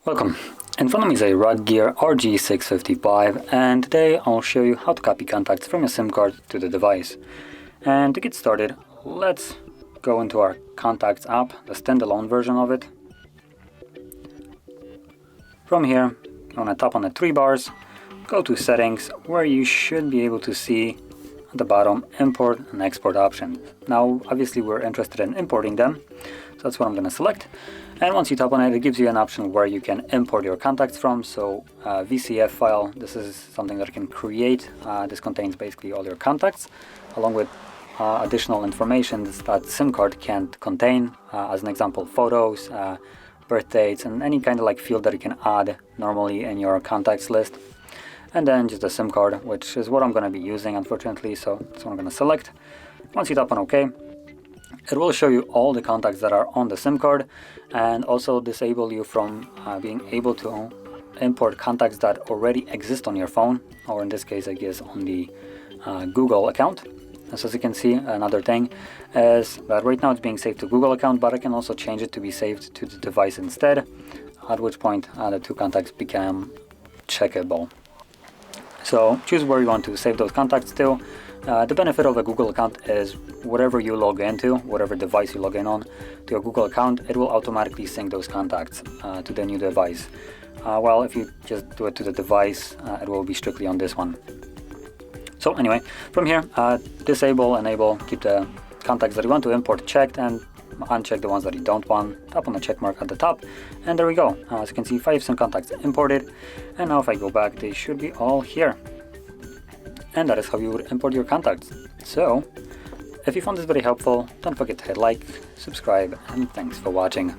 Welcome. In front of me is a RUGGEAR RG655, and today I'll show you how to copy contacts from your SIM card to the device. And to get started, let's go into our Contacts app, the standalone version of it. From here, you want to tap on the three bars, go to Settings, where you should be able to see at the bottom Import and Export options. Now, obviously we're interested in importing them, so that's what I'm going to select. And once you tap on it, it gives you an option where you can import your contacts from. So VCF file, this is something that you can create. This contains basically all your contacts, along with additional information that SIM card can't contain. As an example, photos, birth dates, and any kind of like field that you can add normally in your contacts list. And then just a SIM card, which is what I'm going to be using, unfortunately, so that's what I'm going to select. Once you tap on OK, it will show you all the contacts that are on the SIM card, and also disable you from being able to import contacts that already exist on your phone, or in this case, I guess, on the Google account. And so as you can see, another thing is that right now it's being saved to Google account, but I can also change it to be saved to the device instead, at which point the two contacts become checkable. So choose where you want to save those contacts to. The benefit of a Google account is whatever you log into, whatever device you log in on to your Google account, it will automatically sync those contacts to the new device. Well, if you just do it to the device, it will be strictly on this one. So anyway, from here, disable, enable, keep the contacts that you want to import checked, and uncheck the ones that you don't want. Tap on the check mark at the top, and there we go. As you can see, 5 SIM contacts imported, and now if I go back, they should be all here. And that is how you would import your contacts. So, if you found this very helpful, don't forget to hit like, subscribe, and thanks for watching.